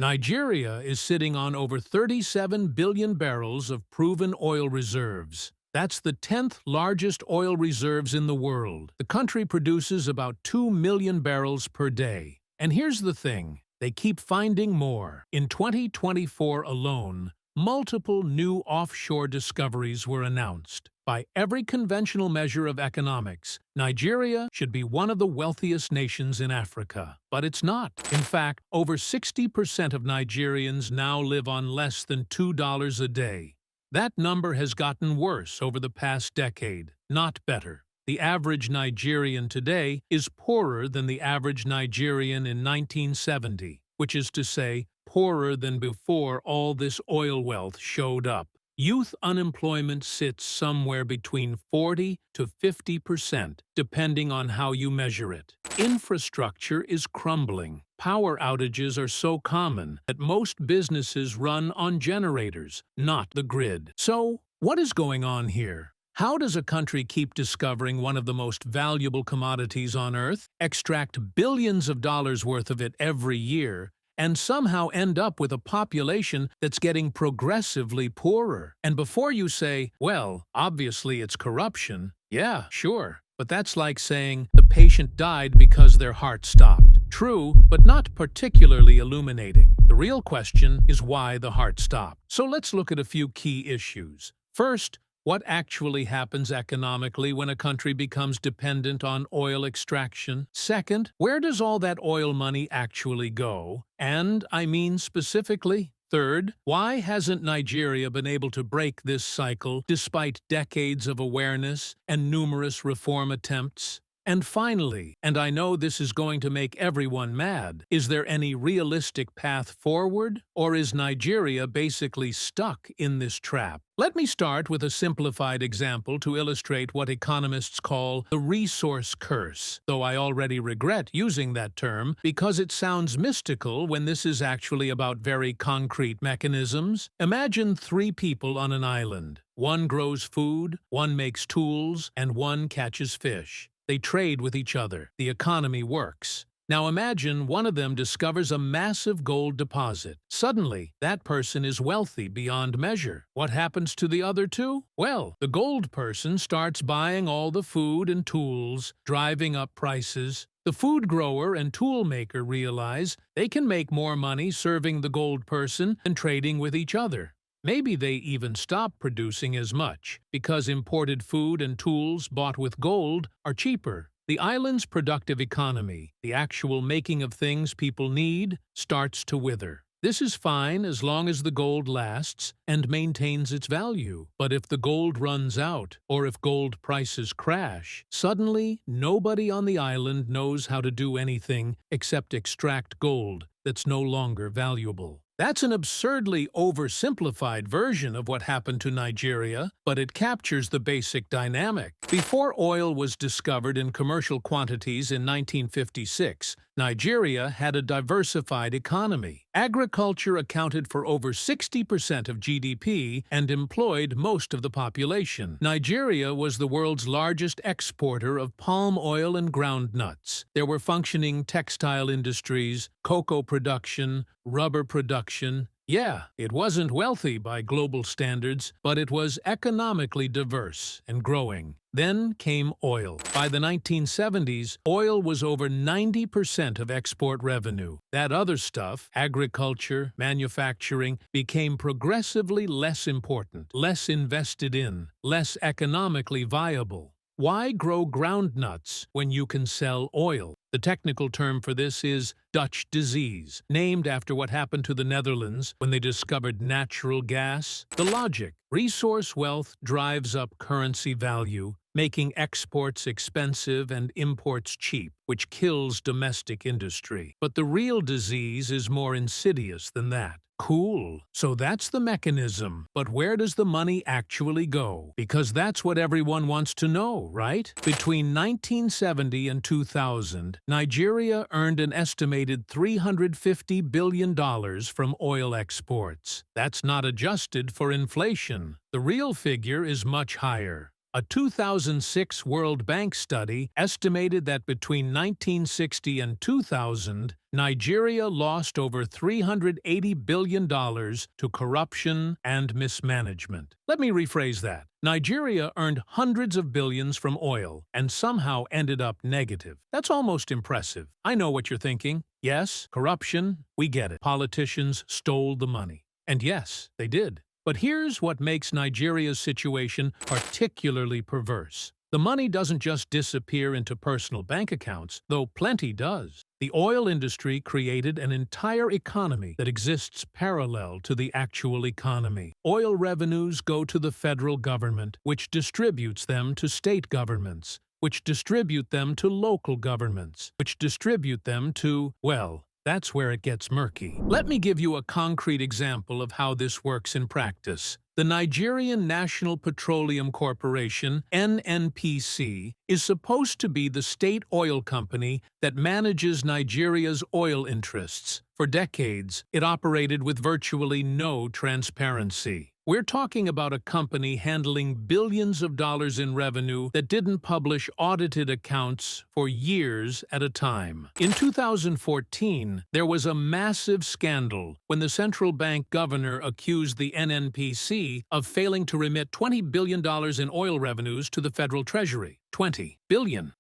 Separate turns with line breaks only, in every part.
Nigeria is sitting on over 37 billion barrels of proven oil reserves. That's the 10th largest oil reserves in the world. The country produces about 2 million barrels per day. And here's the thing, they keep finding more. In 2024 alone, multiple new offshore discoveries were announced. By every conventional measure of economics, Nigeria should be one of the wealthiest nations in Africa. But it's not. In fact, over 60% of Nigerians now live on less than $2 a day. That number has gotten worse over the past decade, not better. The average Nigerian today is poorer than the average Nigerian in 1970, which is to say, poorer than before all this oil wealth showed up. Youth unemployment sits somewhere between 40 to 50%, depending on how you measure it. Infrastructure is crumbling. Power outages are so common that most businesses run on generators, not the grid. So, what is going on here? How does a country keep discovering one of the most valuable commodities on Earth, extract billions of dollars worth of it every year, and somehow end up with a population that's getting progressively poorer? And before you say, well, obviously it's corruption, yeah, sure. But that's like saying the patient died because their heart stopped. True, but not particularly illuminating. The real question is why the heart stopped. So let's look at a few key issues. First, what actually happens economically when a country becomes dependent on oil extraction? Second, where does all that oil money actually go? And, I mean specifically. Third, why hasn't Nigeria been able to break this cycle despite decades of awareness and numerous reform attempts? And finally, and I know this is going to make everyone mad, is there any realistic path forward? Or is Nigeria basically stuck in this trap? Let me start with a simplified example to illustrate what economists call the resource curse, though I already regret using that term because it sounds mystical when this is actually about very concrete mechanisms. Imagine 3 people on an island. One grows food, one makes tools, and one catches fish. They trade with each other. The economy works. Now imagine one of them discovers a massive gold deposit. Suddenly, that person is wealthy beyond measure. What happens to the other 2? Well, the gold person starts buying all the food and tools, driving up prices. The food grower and tool maker realize they can make more money serving the gold person than trading with each other. Maybe they even stop producing as much, because imported food and tools bought with gold are cheaper. The island's productive economy, the actual making of things people need, starts to wither. This is fine as long as the gold lasts and maintains its value. But if the gold runs out, or if gold prices crash, suddenly nobody on the island knows how to do anything except extract gold that's no longer valuable. That's an absurdly oversimplified version of what happened to Nigeria, but it captures the basic dynamic. Before oil was discovered in commercial quantities in 1956, Nigeria had a diversified economy. Agriculture accounted for over 60% of GDP and employed most of the population. Nigeria was the world's largest exporter of palm oil and ground nuts. There were functioning textile industries, cocoa production, rubber production. Yeah, it wasn't wealthy by global standards, but it was economically diverse and growing. Then came oil. By the 1970s, oil was over 90% of export revenue. That other stuff, agriculture, manufacturing, became progressively less important, less invested in, less economically viable. Why grow ground nuts when you can sell oil? The technical term for this is Dutch disease, named after what happened to the Netherlands when they discovered natural gas. The logic: resource wealth drives up currency value, making exports expensive and imports cheap, which kills domestic industry. But the real disease is more insidious than that. Cool. So that's the mechanism. But where does the money actually go? Because that's what everyone wants to know, right? Between 1970 and 2000, Nigeria earned an estimated $350 billion from oil exports. That's not adjusted for inflation. The real figure is much higher. A 2006 World Bank study estimated that between 1960 and 2000, Nigeria lost over $380 billion to corruption and mismanagement. Let me rephrase that. Nigeria earned hundreds of billions from oil and somehow ended up negative. That's almost impressive. I know what you're thinking. Yes, corruption, we get it. Politicians stole the money. And yes, they did. But here's what makes Nigeria's situation particularly perverse. The money doesn't just disappear into personal bank accounts, though plenty does. The oil industry created an entire economy that exists parallel to the actual economy. Oil revenues go to the federal government, which distributes them to state governments, which distribute them to local governments, which distribute them to, well, that's where it gets murky. Let me give you a concrete example of how this works in practice. The Nigerian National Petroleum Corporation, NNPC, is supposed to be the state oil company that manages Nigeria's oil interests. For decades, it operated with virtually no transparency. We're talking about a company handling billions of dollars in revenue that didn't publish audited accounts for years at a time. In 2014, there was a massive scandal when the central bank governor accused the NNPC of failing to remit $20 billion in oil revenues to the federal treasury. $20 billion,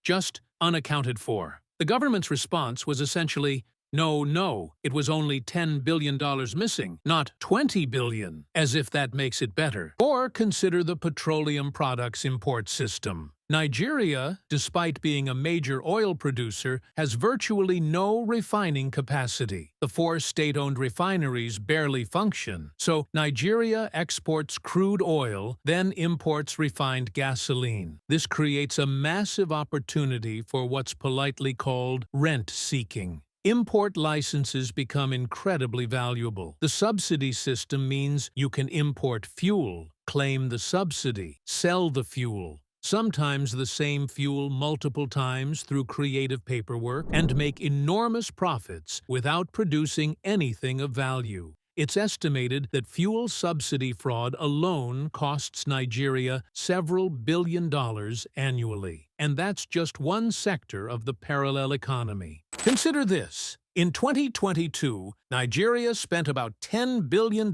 just unaccounted for. The government's response was essentially, no, it was only $10 billion missing, not $20 billion, as if that makes it better. Or consider the petroleum products import system. Nigeria, despite being a major oil producer, has virtually no refining capacity. The 4 state-owned refineries barely function, so Nigeria exports crude oil, then imports refined gasoline. This creates a massive opportunity for what's politely called rent-seeking. Import licenses become incredibly valuable. The subsidy system means you can import fuel, claim the subsidy, sell the fuel, sometimes the same fuel multiple times through creative paperwork, and make enormous profits without producing anything of value. It's estimated that fuel subsidy fraud alone costs Nigeria several $billion annually. And that's just one sector of the parallel economy. Consider this. In 2022, Nigeria spent about $10 billion,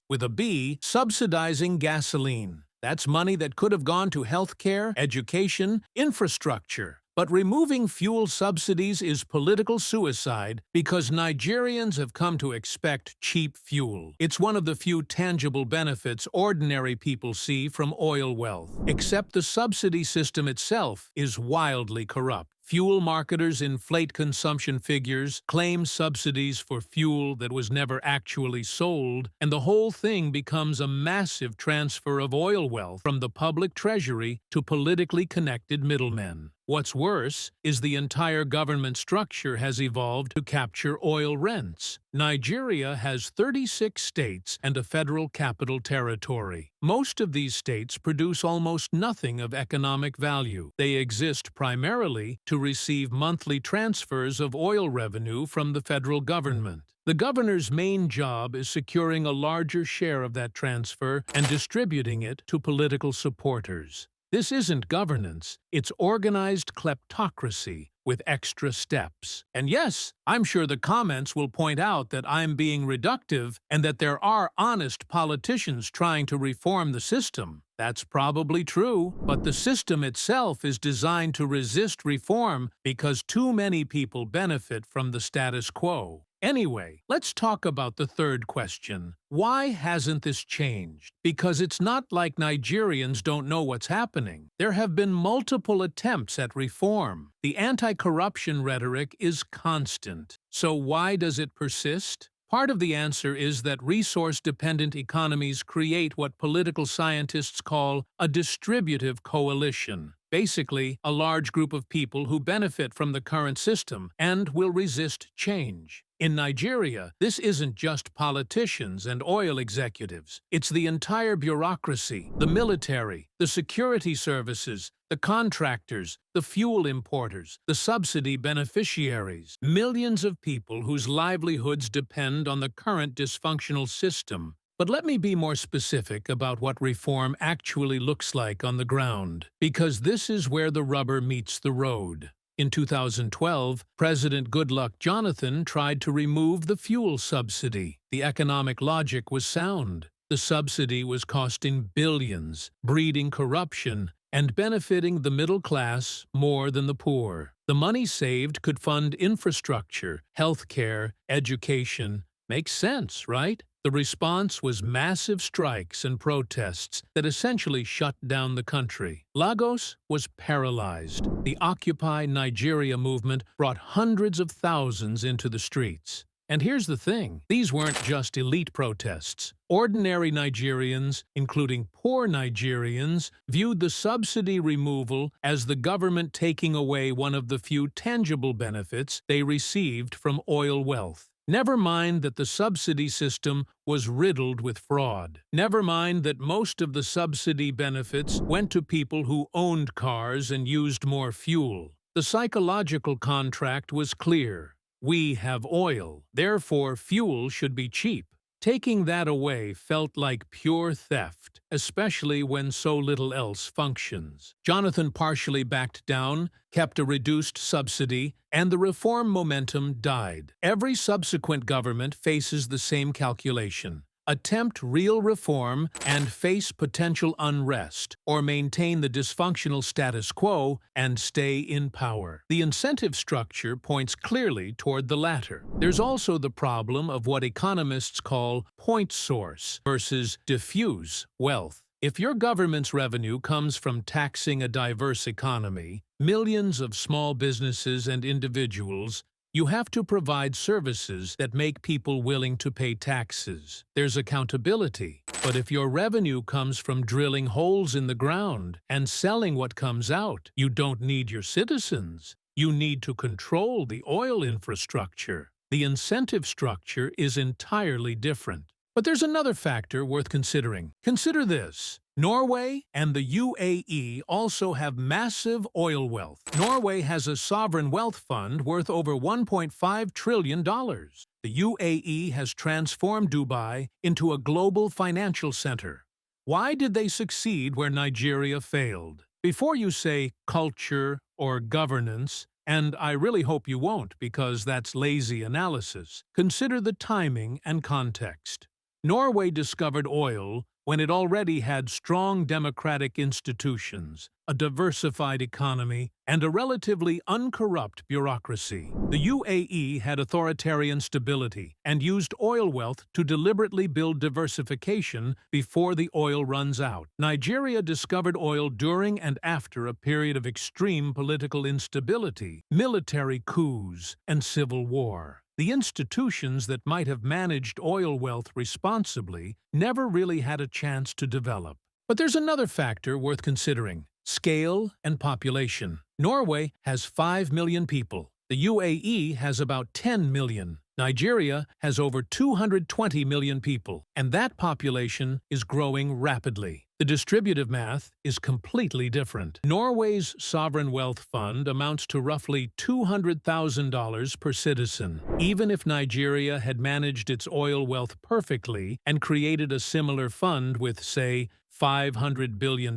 with a B, subsidizing gasoline. That's money that could have gone to healthcare, education, infrastructure. But removing fuel subsidies is political suicide because Nigerians have come to expect cheap fuel. It's one of the few tangible benefits ordinary people see from oil wealth. Except the subsidy system itself is wildly corrupt. Fuel marketers inflate consumption figures, claim subsidies for fuel that was never actually sold, and the whole thing becomes a massive transfer of oil wealth from the public treasury to politically connected middlemen. What's worse is the entire government structure has evolved to capture oil rents. Nigeria has 36 states and a federal capital territory. Most of these states produce almost nothing of economic value. They exist primarily to receive monthly transfers of oil revenue from the federal government. The governor's main job is securing a larger share of that transfer and distributing it to political supporters. This isn't governance, it's organized kleptocracy with extra steps. And yes, I'm sure the comments will point out that I'm being reductive and that there are honest politicians trying to reform the system. That's probably true, but the system itself is designed to resist reform because too many people benefit from the status quo. Anyway, let's talk about the third question. Why hasn't this changed? Because it's not like Nigerians don't know what's happening. There have been multiple attempts at reform. The anti-corruption rhetoric is constant. So why does it persist? Part of the answer is that resource-dependent economies create what political scientists call a distributive coalition. Basically, a large group of people who benefit from the current system and will resist change. In Nigeria, this isn't just politicians and oil executives. It's the entire bureaucracy, the military, the security services, the contractors, the fuel importers, the subsidy beneficiaries. Millions of people whose livelihoods depend on the current dysfunctional system. But let me be more specific about what reform actually looks like on the ground, because this is where the rubber meets the road. In 2012, President Goodluck Jonathan tried to remove the fuel subsidy. The economic logic was sound. The subsidy was costing billions, breeding corruption, and benefiting the middle class more than the poor. The money saved could fund infrastructure, healthcare, education. Makes sense, right? The response was massive strikes and protests that essentially shut down the country. Lagos was paralyzed. The Occupy Nigeria movement brought hundreds of thousands into the streets. And here's the thing, these weren't just elite protests. Ordinary Nigerians, including poor Nigerians, viewed the subsidy removal as the government taking away one of the few tangible benefits they received from oil wealth. Never mind that the subsidy system was riddled with fraud. Never mind that most of the subsidy benefits went to people who owned cars and used more fuel. The psychological contract was clear. We have oil, therefore fuel should be cheap. Taking that away felt like pure theft, especially when so little else functions. Jonathan partially backed down, kept a reduced subsidy, and the reform momentum died. Every subsequent government faces the same calculation. Attempt real reform and face potential unrest, or maintain the dysfunctional status quo and stay in power. The incentive structure points clearly toward the latter. There's also the problem of what economists call point source versus diffuse wealth. If your government's revenue comes from taxing a diverse economy, millions of small businesses and individuals, you have to provide services that make people willing to pay taxes. There's accountability. But if your revenue comes from drilling holes in the ground and selling what comes out, you don't need your citizens. You need to control the oil infrastructure. The incentive structure is entirely different. But there's another factor worth considering. Consider this. Norway and the UAE also have massive oil wealth. Norway has a sovereign wealth fund worth over $1.5 trillion. The UAE has transformed Dubai into a global financial center. Why did they succeed where Nigeria failed? Before you say culture or governance, and I really hope you won't because that's lazy analysis, consider the timing and context. Norway discovered oil when it already had strong democratic institutions, a diversified economy, and a relatively uncorrupt bureaucracy. The UAE had authoritarian stability and used oil wealth to deliberately build diversification before the oil runs out. Nigeria discovered oil during and after a period of extreme political instability, military coups, and civil war. The institutions that might have managed oil wealth responsibly never really had a chance to develop. But there's another factor worth considering: scale and population. Norway has 5 million people. The UAE has about 10 million. Nigeria has over 220 million people, and that population is growing rapidly. The distributive math is completely different. Norway's sovereign wealth fund amounts to roughly $200,000 per citizen. Even if Nigeria had managed its oil wealth perfectly and created a similar fund with, say, $500 billion,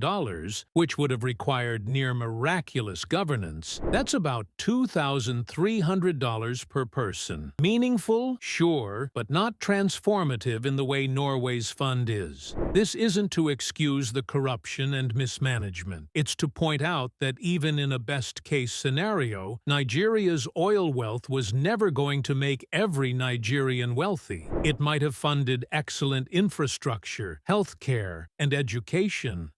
which would have required near miraculous governance, that's about $2,300 per person. Meaningful, sure, but not transformative in the way Norway's fund is. This isn't to excuse the corruption and mismanagement. It's to point out that even in a best-case scenario, Nigeria's oil wealth was never going to make every Nigerian wealthy. It might have funded excellent infrastructure, healthcare, and education.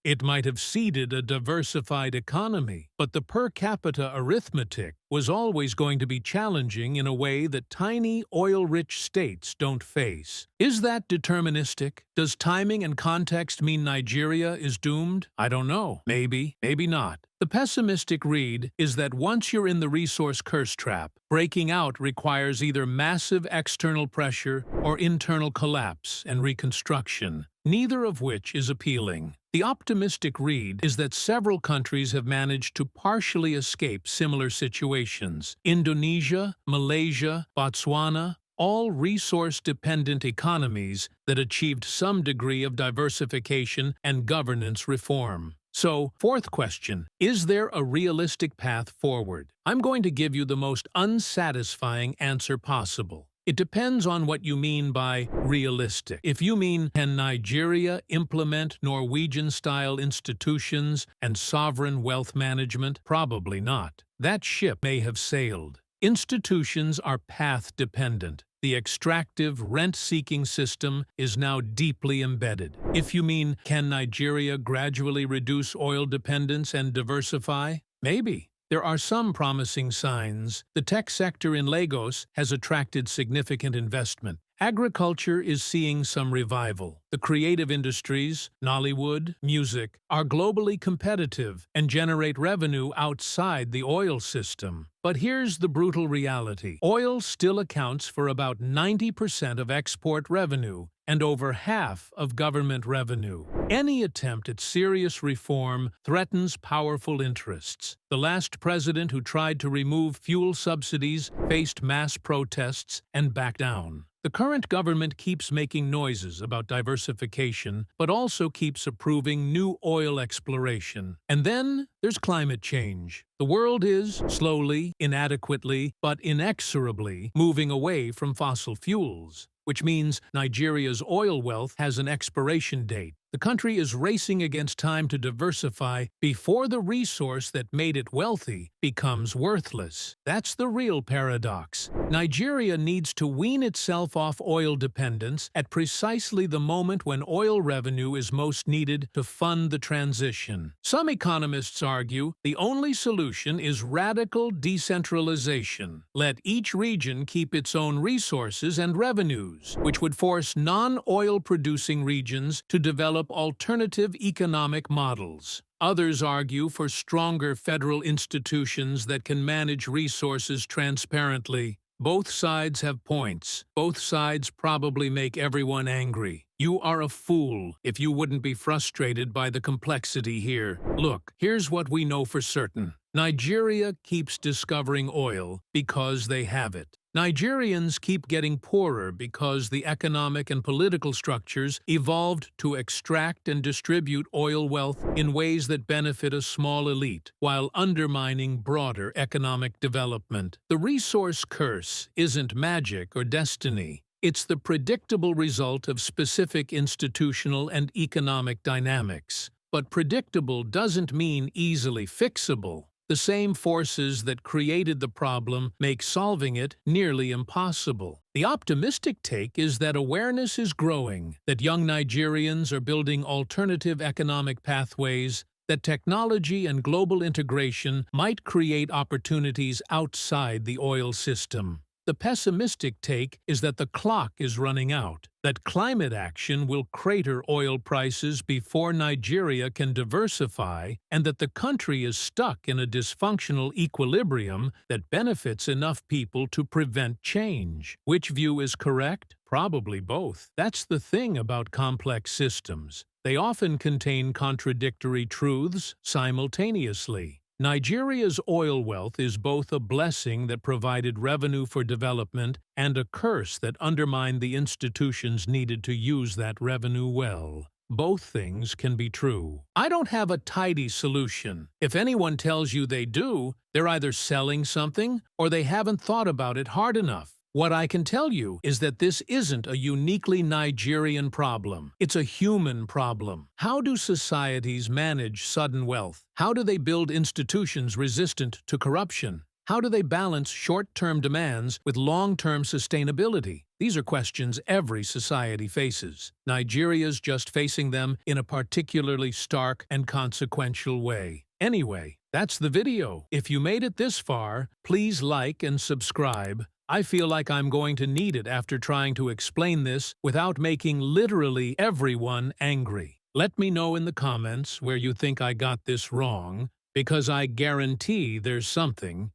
It might have seeded a diversified economy, but the per capita arithmetic was always going to be challenging in a way that tiny, oil-rich states don't face. Is that deterministic? Does timing and context mean Nigeria is doomed? I don't know. Maybe, maybe not. The pessimistic read is that once you're in the resource curse trap, breaking out requires either massive external pressure or internal collapse and reconstruction, neither of which is appealing. The optimistic read is that several countries have managed to partially escape similar situations. Indonesia, Malaysia, Botswana, all resource-dependent economies that achieved some degree of diversification and governance reform. So, fourth question, is there a realistic path forward? I'm going to give you the most unsatisfying answer possible. It depends on what you mean by realistic. If you mean, can Nigeria implement Norwegian-style institutions and sovereign wealth management? Probably not. That ship may have sailed. Institutions are path-dependent. The extractive, rent-seeking system is now deeply embedded. If you mean, can Nigeria gradually reduce oil dependence and diversify? Maybe. There are some promising signs. The tech sector in Lagos has attracted significant investment. Agriculture is seeing some revival. The creative industries, Nollywood, music, are globally competitive and generate revenue outside the oil system. But here's the brutal reality. Oil still accounts for about 90% of export revenue and over half of government revenue. Any attempt at serious reform threatens powerful interests. The last president who tried to remove fuel subsidies faced mass protests and backed down. The current government keeps making noises about diversification, but also keeps approving new oil exploration. And then there's climate change. The world is, slowly, inadequately, but inexorably, moving away from fossil fuels, which means Nigeria's oil wealth has an expiration date. The country is racing against time to diversify before the resource that made it wealthy becomes worthless. That's the real paradox. Nigeria needs to wean itself off oil dependence at precisely the moment when oil revenue is most needed to fund the transition. Some economists argue the only solution is radical decentralization. Let each region keep its own resources and revenues, which would force non-oil producing regions to develop alternative economic models. Others argue for stronger federal institutions that can manage resources transparently. Both sides have points. Both sides probably make everyone angry. You are a fool if you wouldn't be frustrated by the complexity here. Look, here's what we know for certain. Nigeria keeps discovering oil because they have it. Nigerians keep getting poorer because the economic and political structures evolved to extract and distribute oil wealth in ways that benefit a small elite, while undermining broader economic development. The resource curse isn't magic or destiny. It's the predictable result of specific institutional and economic dynamics. But predictable doesn't mean easily fixable. The same forces that created the problem make solving it nearly impossible. The optimistic take is that awareness is growing, that young Nigerians are building alternative economic pathways, that technology and global integration might create opportunities outside the oil system. The pessimistic take is that the clock is running out, that climate action will crater oil prices before Nigeria can diversify, and that the country is stuck in a dysfunctional equilibrium that benefits enough people to prevent change. Which view is correct? Probably both. That's the thing about complex systems. They often contain contradictory truths simultaneously. Nigeria's oil wealth is both a blessing that provided revenue for development and a curse that undermined the institutions needed to use that revenue well. Both things can be true. I don't have a tidy solution. If anyone tells you they do, they're either selling something or they haven't thought about it hard enough. What I can tell you is that this isn't a uniquely Nigerian problem. It's a human problem. How do societies manage sudden wealth? How do they build institutions resistant to corruption? How do they balance short-term demands with long-term sustainability? These are questions every society faces. Nigeria's just facing them in a particularly stark and consequential way. Anyway, that's the video. If you made it this far, please like and subscribe. I feel like I'm going to need it after trying to explain this without making literally everyone angry. Let me know in the comments where you think I got this wrong, because I guarantee there's something.